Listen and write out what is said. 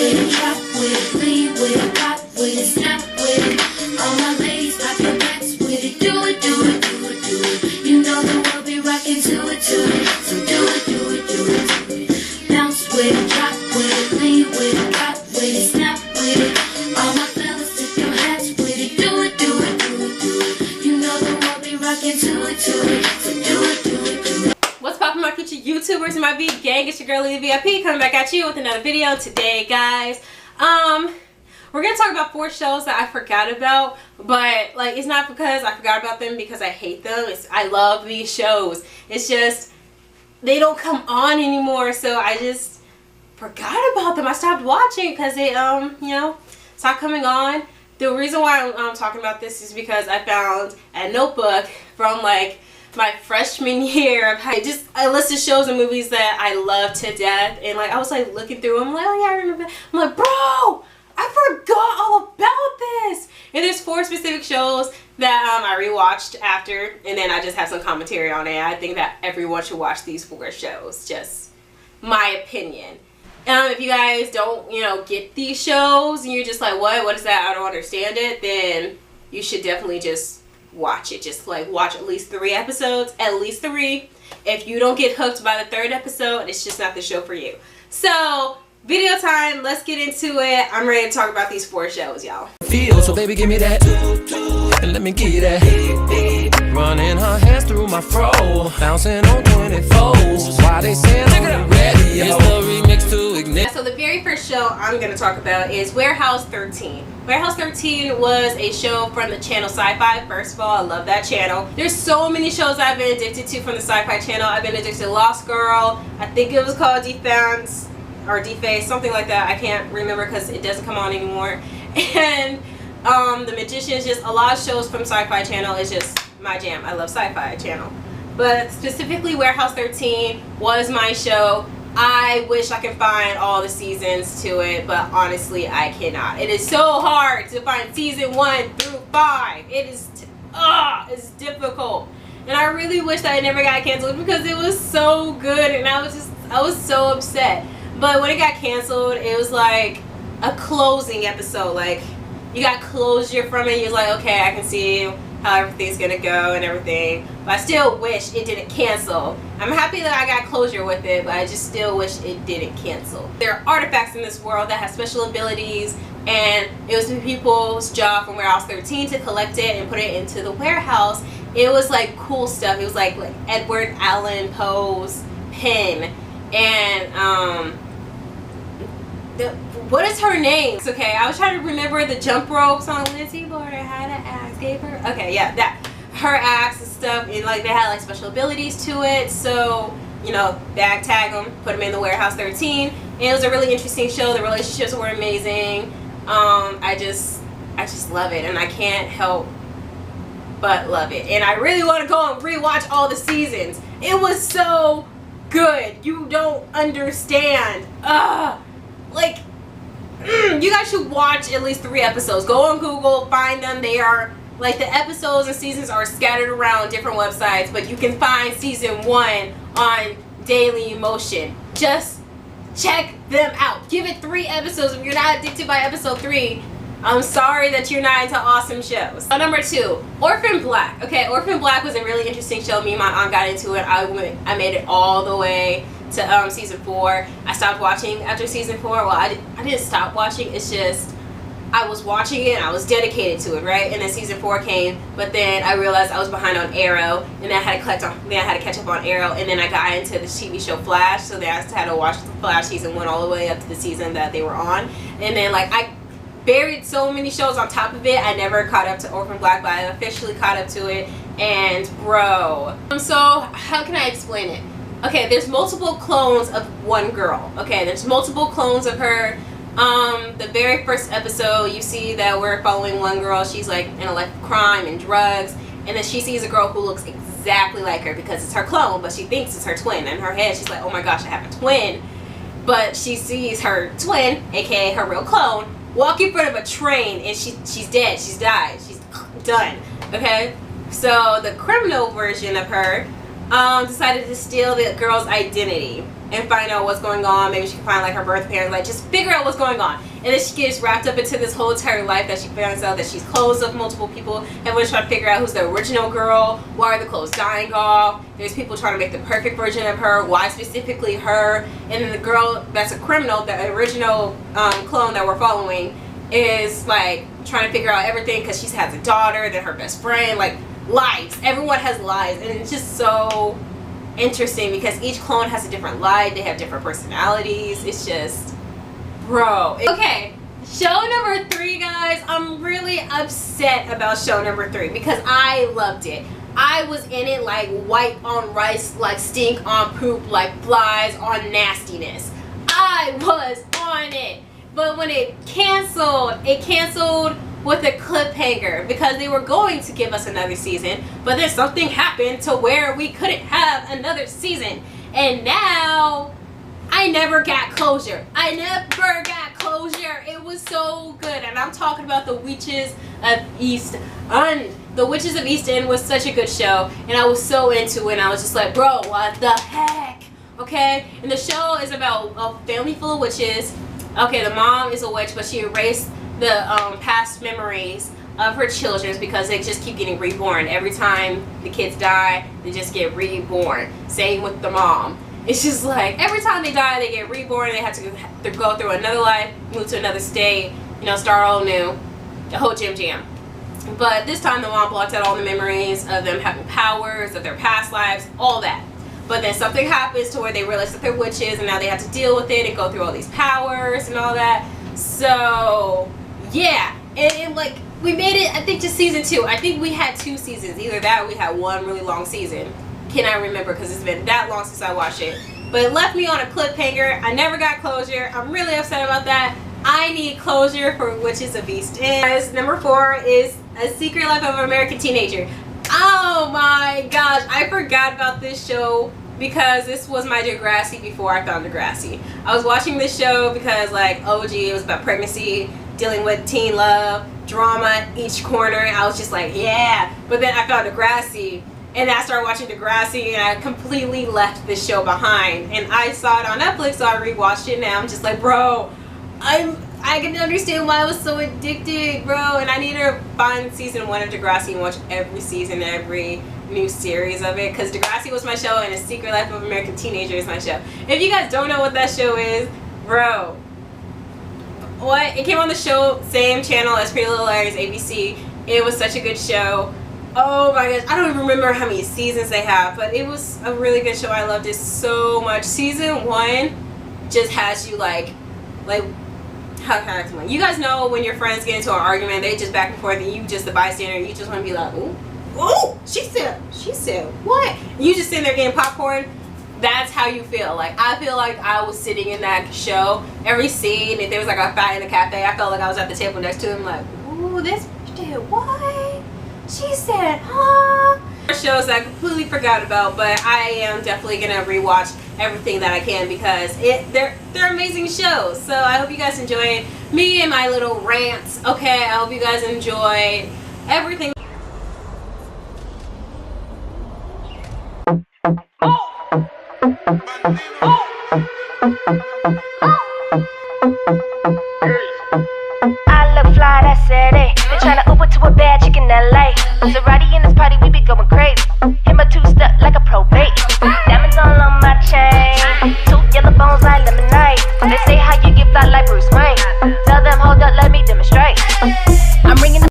with it, drop with it, lean with it, pop with it, snap with it. All my ladies pop your backs with it, do it, do it, do it, do it. You know the world be rocking to it, so do it, do it, do it, do it. Bounce with it, drop with it, lean with it, pop with it, snap with it. All my fellas tip your hats with it, do it, do it, do it, do it. You know the world be rocking to it, so do it, do it, do it. What's poppin', my future YouTubers and my V gang? It's your girl Lele VIP coming back at you with another video today, guys. We're gonna talk about 4 shows that I forgot about, but like it's not because I forgot about them because I hate them. I love these shows. It's just they don't come on anymore, so I just forgot about them. I stopped watching because they you know, stopped coming on. The reason why I'm talking about this is because I found a notebook from like my freshman year of just I listed shows and movies that I love to death, and like I was like looking through them, I'm like, oh yeah, I remember that. I'm like, bro, I forgot all about this. And there's 4 specific shows that I rewatched after, and then I just have some commentary on it. I think that everyone should watch these 4 shows, just my opinion. If you guys don't, you know, get these shows and you're just like, what is that, I don't understand it, then you should definitely just watch it. Just like watch at least 3 episodes, at least 3. If you don't get hooked by the 3rd episode, it's just not the show for you. So video time, let's get into it. I'm ready to talk about these 4 shows, y'all. Feel so, baby, give me that, and let me get that. Running her hands through my fro, bouncing on 24s. Why they saying I'm ready? It's the remix to ignite. So the very first show I'm going to talk about is Warehouse 13. Warehouse 13 was a show from the channel Sci-Fi. First of all, I love that channel. There's so many shows I've been addicted to from the Sci-Fi channel. I've been addicted to Lost Girl. I think it was called Defense or Deface, something like that. I can't remember because it doesn't come on anymore. And The Magicians, just a lot of shows from Sci-Fi channel is just my jam. I love Sci-Fi channel. But specifically Warehouse 13 was my show. I wish I could find all the seasons to it, but honestly I cannot. It is so hard to find season 1 through 5. It is it's difficult. And I really wish that it never got canceled because it was so good, and I was so upset. But when it got canceled, it was like a closing episode. Like you got closure from it. You're like, okay, I can see how everything's gonna go and everything. But I still wish it didn't cancel. I'm happy that I got closure with it, but I just still wish it didn't cancel. There are artifacts in this world that have special abilities, and it was the people's job from Warehouse 13 to collect it and put it into the warehouse. It was like cool stuff. It was like Edward Allan Poe's pen, and what is her name? It's okay, I was trying to remember the jump rope song. Lizzie Borden had an axe, gave her. Okay, yeah, that. Her axe and stuff, and like they had like special abilities to it. So, you know, bag tag them, put them in the Warehouse 13. And it was a really interesting show. The relationships were amazing. I just love it, and I can't help but love it. And I really want to go and rewatch all the seasons. It was so good. You don't understand. Like, you guys should watch at least 3 episodes. Go on Google, find them. They are, like, the episodes and seasons are scattered around different websites, but you can find season 1 on Daily Motion. Just check them out. Give it 3 episodes. If you're not addicted by episode 3, I'm sorry that you're not into awesome shows. Number 2, Orphan Black. Okay, Orphan Black was a really interesting show. Me and my aunt got into it. I made it all the way to season 4. I stopped watching after season 4. Well, I didn't stop watching. It's just I was watching it and I was dedicated to it, right? And then season 4 came, but then I realized I was behind on Arrow, and then I had to catch up on Arrow, and then I got into the TV show Flash, so then I had to watch the Flash season 1 all the way up to the season that they were on. And then like I buried so many shows on top of it, I never caught up to Orphan Black, but I officially caught up to it, and bro. So how can I explain it? Okay, there's multiple clones of one girl. Okay, there's multiple clones of her. The very first episode, you see that we're following one girl. She's like in a life of crime and drugs, and then she sees a girl who looks exactly like her because it's her clone, but she thinks it's her twin. In her head, she's like, oh my gosh, I have a twin. But she sees her twin, aka her real clone, walk in front of a train, and she's dead. She's died. She's done. Okay, so the criminal version of her decided to steal the girl's identity. and find out what's going on. Maybe she can find like her birth parents, like just figure out what's going on. And then she gets wrapped up into this whole entire life that she finds out that she's clothes of multiple people. Everyone's trying to figure out who's the original girl. Why are the clothes dying off? There's people trying to make the perfect version of her. Why specifically her? And then the girl that's a criminal, the original clone that we're following, is like trying to figure out everything because she has a daughter, then her best friend, like lies. Everyone has lies, and it's just so interesting because each clone has a different lie. They have different personalities. It's just, bro. Okay, show number 3, guys. I'm really upset about show number 3 because I loved it. I was in it like white on rice, like stink on poop, like flies on nastiness. I was on it. But when it canceled with a cliffhanger because they were going to give us another season, but then something happened to where we couldn't have another season. And now I never got closure. It was so good. And I'm talking about The Witches of East End. The Witches of East End was such a good show, and I was so into it, and I was just like, bro, what the heck? Okay? And the show is about a family full of witches. Okay, the mom is a witch, but she erased the past memories of her children because they just keep getting reborn. Every time the kids die, they just get reborn. Same with the mom. It's just like every time they die, they get reborn. They have to go through another life, move to another state, you know, start all new, the whole jam. But this time the mom blocked out all the memories of them having powers, of their past lives, all that. But then something happens to where they realize that they're witches, and now they have to deal with it and go through all these powers and all that. So yeah, and like we made it, I think, to season 2. I think we had 2 seasons. Either that or we had one really long season. Cannot remember because it's been that long since I watched it. But it left me on a cliffhanger. I never got closure. I'm really upset about that. I need closure for Witches of East End. Guys, number 4 is A Secret Life of an American Teenager. Oh my gosh, I forgot about this show because this was my Degrassi before I found Degrassi. I was watching this show because, like, OG, it was about pregnancy, dealing with teen love, drama, each corner, and I was just like, yeah. But then I found Degrassi, and then I started watching Degrassi, and I completely left this show behind. And I saw it on Netflix, so I rewatched it, and now I'm just like, bro, I can understand why I was so addicted, bro. And I need to find season 1 of Degrassi and watch every season, every new series of it, because Degrassi was my show and A Secret Life of American Teenager is my show. If you guys don't know what that show is, bro, what? It came on the show, same channel as Pretty Little Liars, ABC. It was such a good show. Oh my gosh, I don't even remember how many seasons they have, but it was a really good show. I loved it so much. Season 1 just has you like how can I explain? You guys know when your friends get into an argument, they just back and forth, and you just the bystander, you just want to be like, ooh, she said what? You just sitting there getting popcorn. That's how you feel. Like, I feel like I was sitting in that show. Every scene, if there was like a fight in a cafe, I felt like I was at the table next to him, like, ooh, this did what? She said, huh? Shows that I completely forgot about, but I am definitely gonna rewatch everything that I can because they're amazing shows. So I hope you guys enjoyed me and my little rants. Okay, I hope you guys enjoyed everything. I look fly, that's it. They tryna Uber to a bad chick in LA. Maserati in this party, we be going crazy. Hit my 2-step like a probate. Diamonds all on my chain. 2 yellow bones like lemonade. They say how you get fly like Bruce Wayne. Tell them hold up, let me demonstrate.